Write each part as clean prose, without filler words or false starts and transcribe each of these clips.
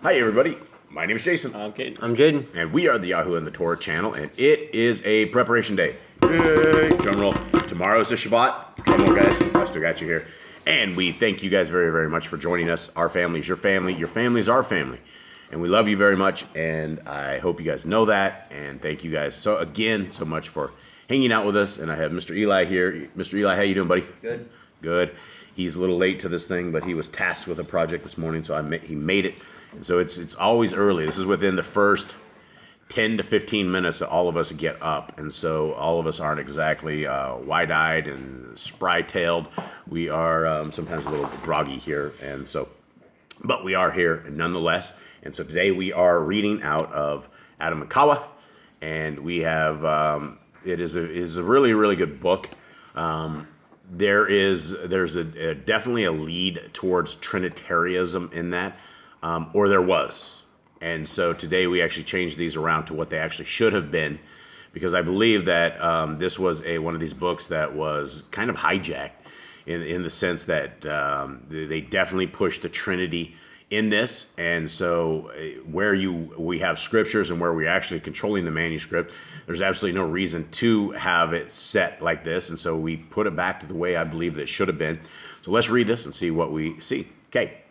Hi, everybody. My name is Jason. I'm Caden. I'm Jaden. And we are the Yahoo and the Torah channel, and it is a preparation day. Yay! Drum roll. Tomorrow's the Shabbat. Drum roll, guys. I still got you here. And we thank you guys very, very much for joining us. Our family is your family. Your family is our family. And we love you very much, and I hope you guys know that. And thank you guys so much for hanging out with us. And I have Mr. Eli here. Mr. Eli, how you doing, buddy? Good. Good. He's a little late to this thing, but he was tasked with a project this morning, so he made it. And so it's always early. This is within the first 10 to 15 minutes that all of us get up. And so all of us aren't exactly wide-eyed and spry-tailed. We are sometimes a little groggy here. And so, but we are here nonetheless. And so today we are reading out of Aḍam and Ḥawwah. And we have, it is a really, really good book. There's definitely a lead towards Trinitarianism in that, or there was. And so today we actually changed these around to what they actually should have been, because I believe that this was one of these books that was kind of hijacked in the sense that they definitely pushed the Trinity in this. And so where we have scriptures and where we're actually controlling the manuscript, there's absolutely no reason to have it set like this. And so we put it back to the way I believe that it should have been. So let's read this and see what we see. Okay.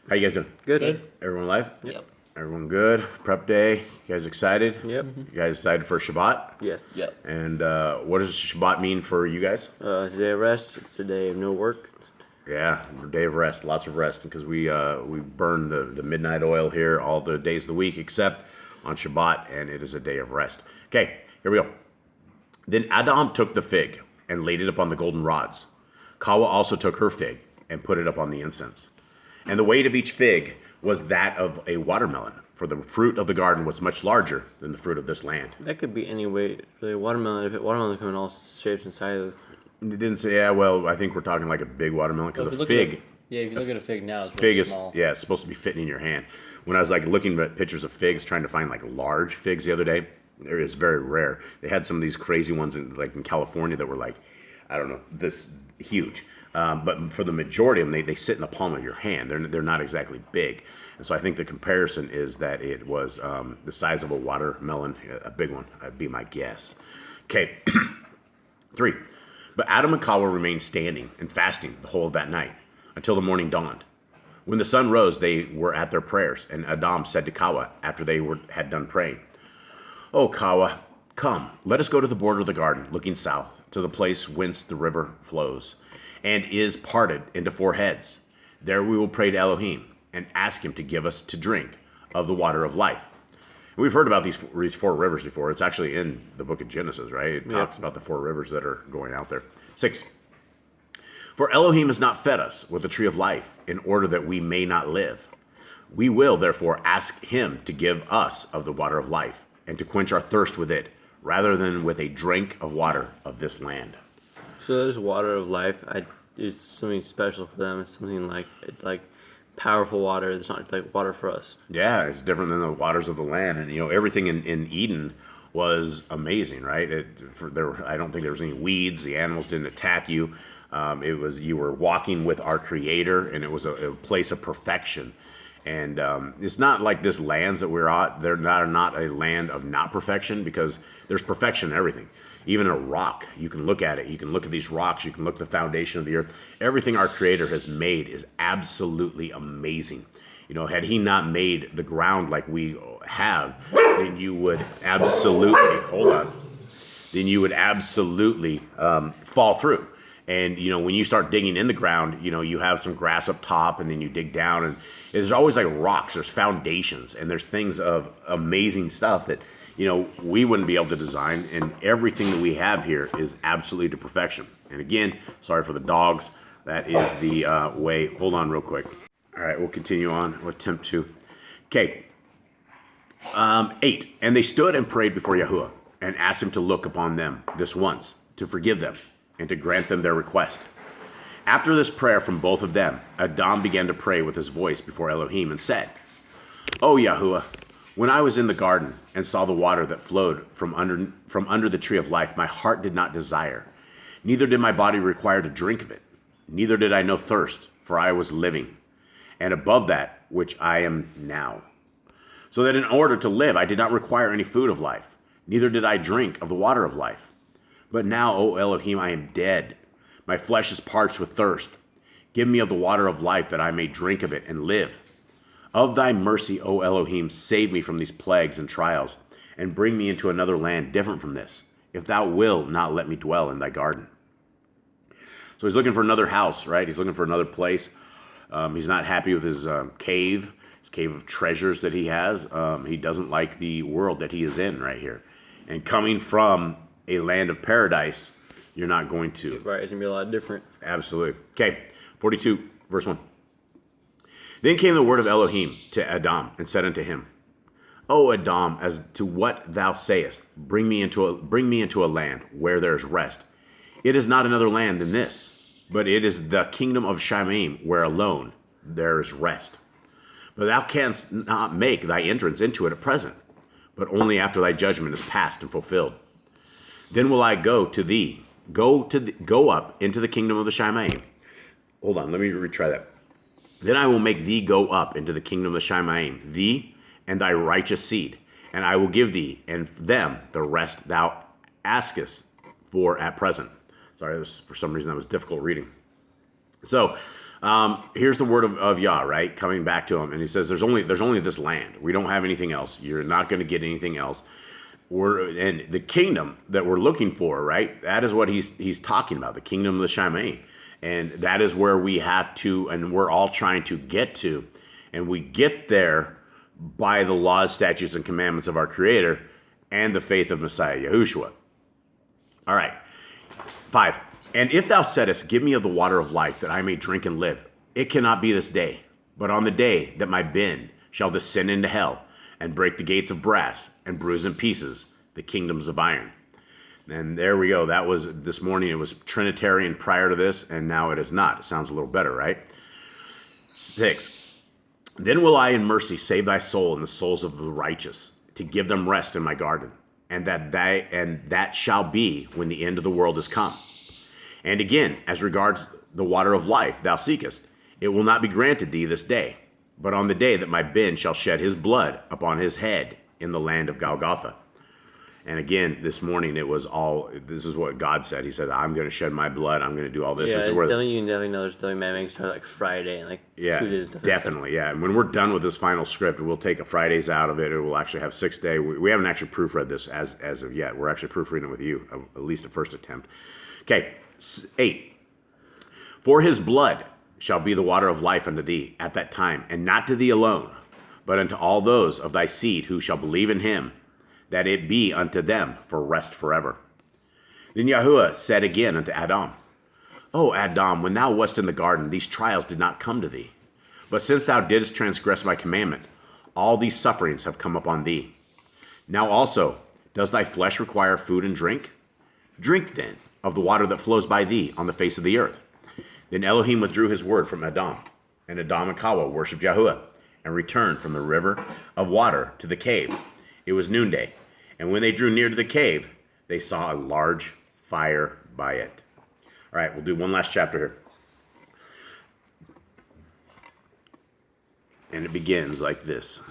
How you guys doing? Good. Everyone alive? Yep. Everyone good? Prep day? You guys excited? Yep. You guys excited for Shabbat? Yes. Yep. And what does Shabbat mean for you guys? It's a day of rest. It's a day of no work. Yeah, day of rest, lots of rest, because we burn the midnight oil here all the days of the week except on Shabbat, and it is a day of rest. Okay, here we go. Then Aḍam took the fig and laid it upon the golden rods. Ḥawwah also took her fig and put it upon the incense. And the weight of each fig was that of a watermelon, for the fruit of the garden was much larger than the fruit of this land. That could be any weight. Really, watermelon. If watermelon come in all shapes and sizes. It didn't say, yeah, well, I think we're talking like a big watermelon, because a fig... if you look at a fig now, it's Fig really is, small. yeah, it's supposed to be fitting in your hand. When I was like looking at pictures of figs, trying to find like large figs the other day, it's very rare. They had some of these crazy ones in California that were like, I don't know, this huge. But for the majority of them, they sit in the palm of your hand. They're not exactly big. And so I think the comparison is that it was the size of a watermelon, a big one. That'd be my guess. Okay, 3. But Aḍam and Ḥawwah remained standing and fasting the whole of that night until the morning dawned. When the sun rose, they were at their prayers, and Aḍam said to Ḥawwah after they had done praying, "O Ḥawwah, come, let us go to the border of the garden, looking south, to the place whence the river flows, and is parted into 4 heads. There we will pray to Elohim, and ask him to give us to drink of the water of life." We've heard about these 4 rivers before. It's actually in the book of Genesis, right? It talks about the 4 rivers that are going out there. 6. For Elohim has not fed us with the tree of life in order that we may not live. We will therefore ask him to give us of the water of life and to quench our thirst with it, rather than with a drink of water of this land. So this water of life, it's something special for them. It's something it's like powerful water. It's not like water for us. Yeah, it's different than the waters of the land. And, everything in Eden was amazing, right? I don't think there was any weeds. The animals didn't attack you. You were walking with our Creator, and it was a place of perfection. And it's not like this lands that we're at. They're not a land of not perfection, because there's perfection in everything. Even a rock, you can look at it. You can look at these rocks. You can look at the foundation of the earth. Everything our Creator has made is absolutely amazing. Had he not made the ground like we have, then you would absolutely, fall through. And, when you start digging in the ground, you have some grass up top, and then you dig down, and there's always like rocks, there's foundations, and there's things of amazing stuff that, we wouldn't be able to design. And everything that we have here is absolutely to perfection. And again, sorry for the dogs. That is the way. Hold on real quick. All right, we'll continue on. We'll attempt to. Okay. 8. And they stood and prayed before Yahuwah and asked him to look upon them this once, to forgive them, and to grant them their request. After this prayer from both of them, Aḍam began to pray with his voice before Elohim and said, "O Yahuwah, when I was in the garden and saw the water that flowed from under the tree of life, my heart did not desire, neither did my body require to drink of it. Neither did I know thirst, for I was living. and above that which I am now. So that in order to live, I did not require any food of life, neither did I drink of the water of life. But now, O Elohim, I am dead. My flesh is parched with thirst. Give me of the water of life, that I may drink of it and live. Of thy mercy, O Elohim, save me from these plagues and trials, and bring me into another land different from this, if thou wilt not let me dwell in thy garden. So he's looking for another house, right? He's looking for another place. He's not happy with his cave of treasures that he has. He doesn't like the world that he is in right here. And coming from a land of paradise, you're not going to. Right, it's going to be a lot different. Absolutely. Okay, 42, verse 1. Then came the word of Elohim to Aḍam, and said unto him, O Aḍam, as to what thou sayest, bring me into a land where there is rest. It is not another land than this, but it is the kingdom of Shamaim, where alone there is rest. But thou canst not make thy entrance into it at present, but only after thy judgment is past and fulfilled. Then will I go to thee, go up into the kingdom of the Shamaim. Hold on, let me retry that. Then I will make thee go up into the kingdom of the Shamaim, thee and thy righteous seed, and I will give thee and them the rest thou askest for at present. Sorry, for some reason that was difficult reading. So here's the word of Yah, right? Coming back to him, and he says, "There's only this land. We don't have anything else. You're not going to get anything else. And the kingdom that we're looking for, right? That is what he's talking about, the kingdom of the Shamaim, and that is where we have to, and we're all trying to get to, and we get there by the laws, statutes, and commandments of our Creator, and the faith of Messiah Yahushua. All right." 5. And if thou saidest, give me of the water of life, that I may drink and live, it cannot be this day, but on the day that my bin shall descend into hell, and break the gates of brass, and bruise in pieces the kingdoms of iron. And there we go. That was this morning. It was Trinitarian prior to this, and now it is not. It sounds a little better, right? 6. Then will I in mercy save thy soul and the souls of the righteous, to give them rest in my garden. And that shall be when the end of the world is come. And again, as regards the water of life thou seekest, it will not be granted thee this day, but on the day that my bin shall shed his blood upon his head in the land of Golgotha. And again, this morning this is what God said. He said, I'm going to shed my blood. I'm going to do all this. Yeah, this is where you can definitely know there's definitely man start like Friday and like 2 days. Definitely, yeah. And when we're done with this final script, we'll take a Fridays out of it. It will actually have 6 day. We haven't actually proofread this as of yet. We're actually proofreading it with you, at least a first attempt. Okay, 8. For his blood shall be the water of life unto thee at that time, and not to thee alone, but unto all those of thy seed who shall believe in him, that it be unto them for rest forever. Then Yahuwah said again unto Aḍam, O Aḍam, when thou wast in the garden, these trials did not come to thee. But since thou didst transgress my commandment, all these sufferings have come upon thee. Now also, does thy flesh require food and drink? Drink then of the water that flows by thee on the face of the earth. Then Elohim withdrew his word from Aḍam, and Aḍam and Ḥawwah worshipped Yahuwah, and returned from the river of water to the cave. It was noonday, and when they drew near to the cave, they saw a large fire by it. All right, we'll do one last chapter here. And it begins like this.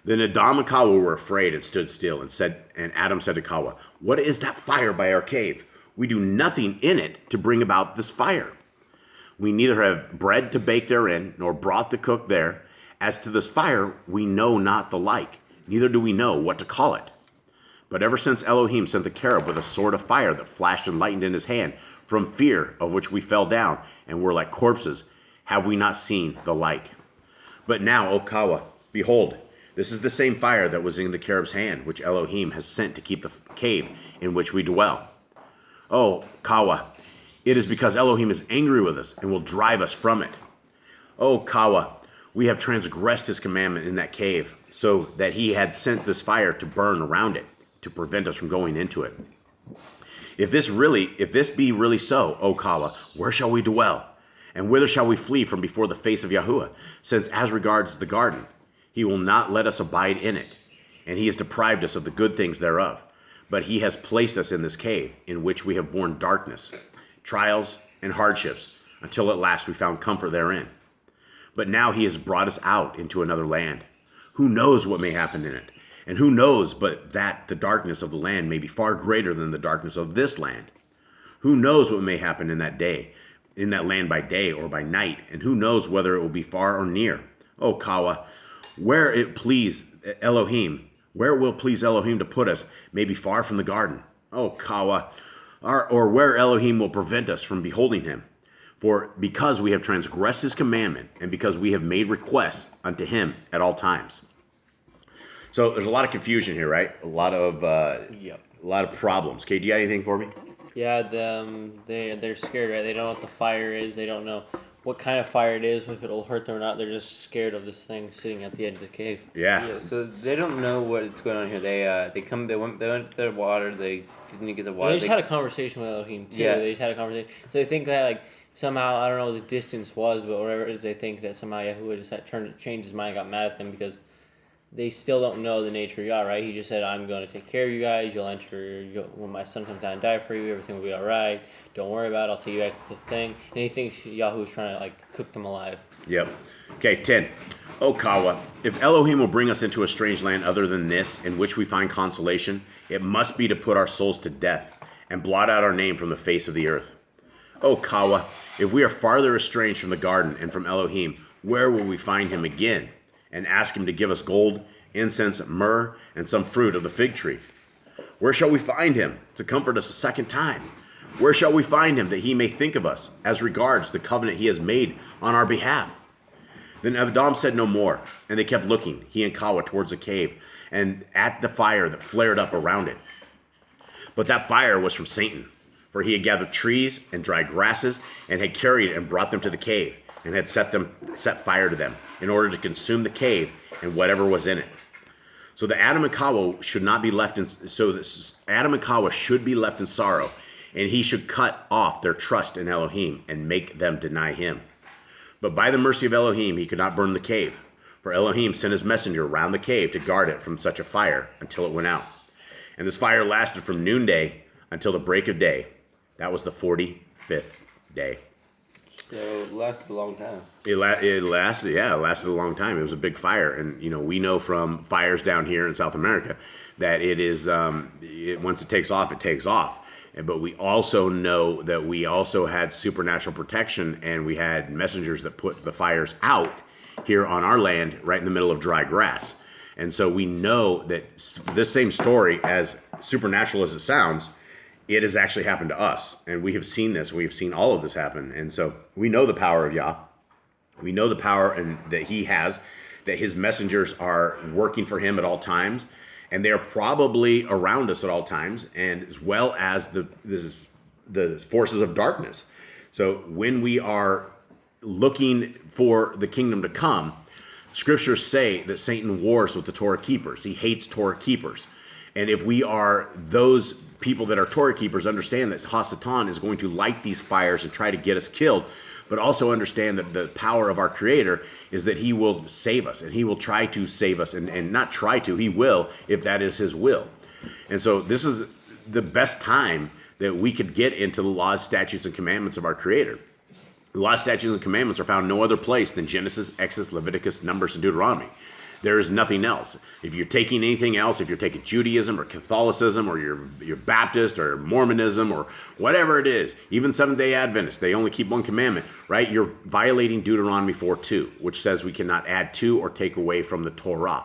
Then Aḍam and Ḥawwah were afraid and stood still, and Aḍam said to Ḥawwah, What is that fire by our cave? We do nothing in it to bring about this fire. We neither have bread to bake therein, nor broth to cook there. As to this fire, we know not the like, neither do we know what to call it. But ever since Elohim sent the cherub with a sword of fire that flashed and lightened in his hand, from fear of which we fell down and were like corpses, have we not seen the like. But now, O Ḥawwah, behold, this is the same fire that was in the cherub's hand, which Elohim has sent to keep the cave in which we dwell. O Ḥawwah, it is because Elohim is angry with us and will drive us from it. O Ḥawwah, we have transgressed his commandment in that cave, so that he had sent this fire to burn around it, to prevent us from going into it. If this be really so, O Ḥawwah, where shall we dwell? And whither shall we flee from before the face of Yahuwah? Since as regards the garden, he will not let us abide in it, and he has deprived us of the good things thereof. But he has placed us in this cave, in which we have borne darkness, trials, and hardships, until at last we found comfort therein. but now he has brought us out into another land. Who knows what may happen in it? And who knows but that the darkness of the land may be far greater than the darkness of this land? Who knows what may happen in that day, in that land by day or by night? And who knows whether it will be far or near? O Ḥawwah, where it please Elohim, where it will please Elohim to put us, may be far from the garden. O Ḥawwah, or where Elohim will prevent us from beholding him. For because we have transgressed his commandment, and because we have made requests unto him at all times. So there's a lot of confusion here, right? A lot of problems. Okay, do you got anything for me? Yeah, they're scared, right? They don't know what the fire is. They don't know what kind of fire it is, if it'll hurt them or not. They're just scared of this thing sitting at the edge of the cave. Yeah. So they don't know what's going on here. They went to the water. They didn't get the water. They just had a conversation with Elohim too. Yeah. They just had a conversation. So they think that like somehow, I don't know what the distance was, but whatever it is, they think that somehow Yahuwah just changed his mind, got mad at them because they still don't know the nature of Yah, right? He just said, I'm going to take care of you guys. You'll enter, when my son comes down and die for you, everything will be all right. Don't worry about it. I'll take you back to the thing. And he thinks Yahuwah's trying to, like, cook them alive. Yep. Okay, 10. O Ḥawwah, if Elohim will bring us into a strange land other than this, in which we find consolation, it must be to put our souls to death and blot out our name from the face of the earth. O Ḥawwah, if we are farther estranged from the garden and from Elohim, where will we find him again? And ask him to give us gold, incense, myrrh, and some fruit of the fig tree. Where shall we find him to comfort us a second time? Where shall we find him that he may think of us as regards the covenant he has made on our behalf? Then Aḍam said no more, and they kept looking, he and Ḥawwah, towards the cave, and at the fire that flared up around it. But that fire was from Satan, for he had gathered trees and dry grasses, and had carried and brought them to the cave, and had set fire to them, in order to consume the cave and whatever was in it. So that Aḍam and Ḥawwah should not be left in. So that Aḍam and Ḥawwah should be left in sorrow, and he should cut off their trust in Elohim and make them deny him. But by the mercy of Elohim, he could not burn the cave, for Elohim sent his messenger round the cave to guard it from such a fire until it went out. And this fire lasted from noonday until the break of day. That was the 45th day. So it lasted a long time. It lasted a long time. It was a big fire, and we know from fires down here in South America that it is once it takes off, it takes off. But we also know that we also had supernatural protection, and we had messengers that put the fires out here on our land, right in the middle of dry grass. And so we know that this same story, as supernatural as it sounds, it has actually happened to us, and we have seen this. We have seen all of this happen, and so we know the power of Yah. We know the power that he has, that his messengers are working for him at all times, and they are probably around us at all times, and as well as the forces of darkness. So when we are looking for the kingdom to come, scriptures say that Satan wars with the Torah keepers. He hates Torah keepers, and if we are those people that are Torah keepers, understand that Hasatan is going to light these fires and try to get us killed, but also understand that the power of our Creator is that he will save us, and he will try to save us, and not try to, he will, if that is his will. And so this is the best time that we could get into the laws, statutes, and commandments of our Creator. The laws, statutes, and commandments are found no other place than Genesis, Exodus, Leviticus, Numbers, and Deuteronomy. There is nothing else. If you're taking anything else, if you're taking Judaism or Catholicism or you're Baptist or Mormonism or whatever it is, even Seventh-day Adventists, they only keep one commandment, right? You're violating Deuteronomy 4:2, which says we cannot add to or take away from the Torah.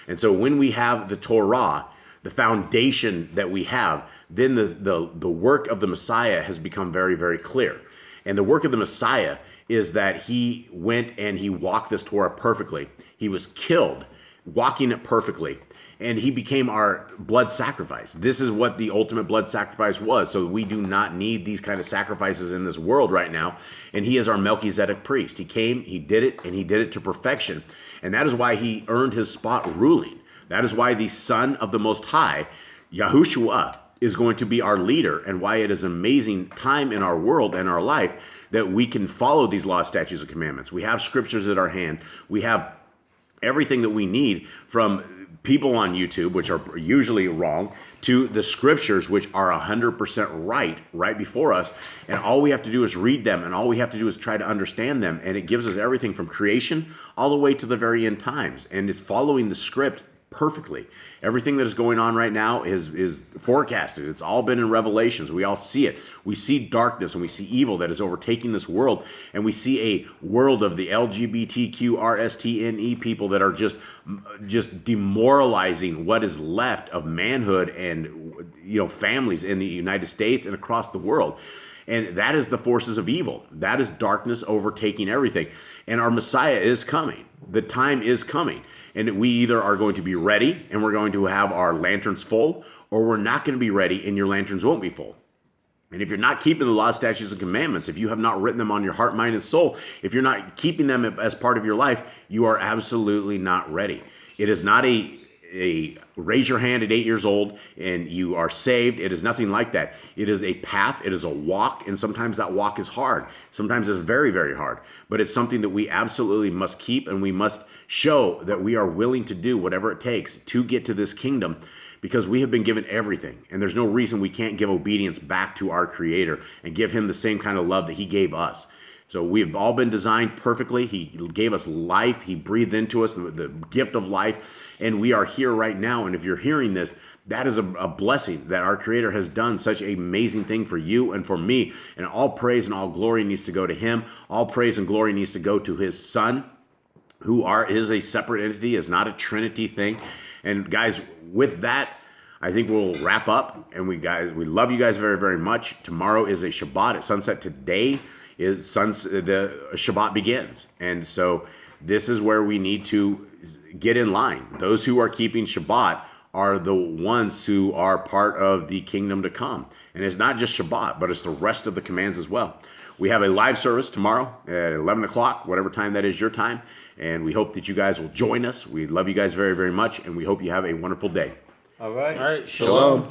And so when we have the Torah, the foundation that we have, then the work of the Messiah has become very, very clear. And the work of the Messiah is that he went and he walked this Torah perfectly. He was killed, walking it perfectly, and he became our blood sacrifice. This is what the ultimate blood sacrifice was. So we do not need these kind of sacrifices in this world right now. And he is our Melchizedek priest. He came, he did it, and he did it to perfection. And that is why he earned his spot ruling. That is why the Son of the Most High, Yahushua, is going to be our leader, and why it is an amazing time in our world and our life that we can follow these laws, statutes, and commandments. We have scriptures at our hand. We have everything that we need, from people on YouTube, which are usually wrong, to the scriptures, which are 100% right before us. And all we have to do is read them, and all we have to do is try to understand them. And it gives us everything from creation all the way to the very end times. And it's following the script perfectly. Everything that is going on right now is forecasted. It's all been in Revelations. We all see it. We see darkness and we see evil that is overtaking this world, and we see a world of the LGBTQRSTNE people that are just demoralizing what is left of manhood and families in the United States and across the world. And that is the forces of evil. That is darkness overtaking everything. And our Messiah is coming. The time is coming. And we either are going to be ready and we're going to have our lanterns full, or we're not going to be ready and your lanterns won't be full. And if you're not keeping the law, statutes, and commandments, if you have not written them on your heart, mind, and soul, if you're not keeping them as part of your life, you are absolutely not ready. It is not a raise your hand at 8 years old and you are saved. It is nothing like that. It is a path. It is a walk. And sometimes that walk is hard. Sometimes it's very, very hard. But it's something that we absolutely must keep, and we must show that we are willing to do whatever it takes to get to this kingdom, because we have been given everything. And there's no reason we can't give obedience back to our Creator and give him the same kind of love that he gave us. So we've all been designed perfectly. He gave us life. He breathed into us the gift of life. And we are here right now. And if you're hearing this, that is a blessing that our Creator has done such an amazing thing for you and for me. And all praise and all glory needs to go to him. All praise and glory needs to go to his Son, who is a separate entity, is not a Trinity thing. And guys, with that, I think we'll wrap up. And we love you guys very, very much. Tomorrow is a Shabbat at sunset. Today the Shabbat begins. And so this is where we need to get in line. Those who are keeping Shabbat are the ones who are part of the kingdom to come. And it's not just Shabbat, but it's the rest of the commands as well. We have a live service tomorrow at 11 o'clock, whatever time that is your time. And we hope that you guys will join us. We love you guys very, very much. And we hope you have a wonderful day. All right. Shalom.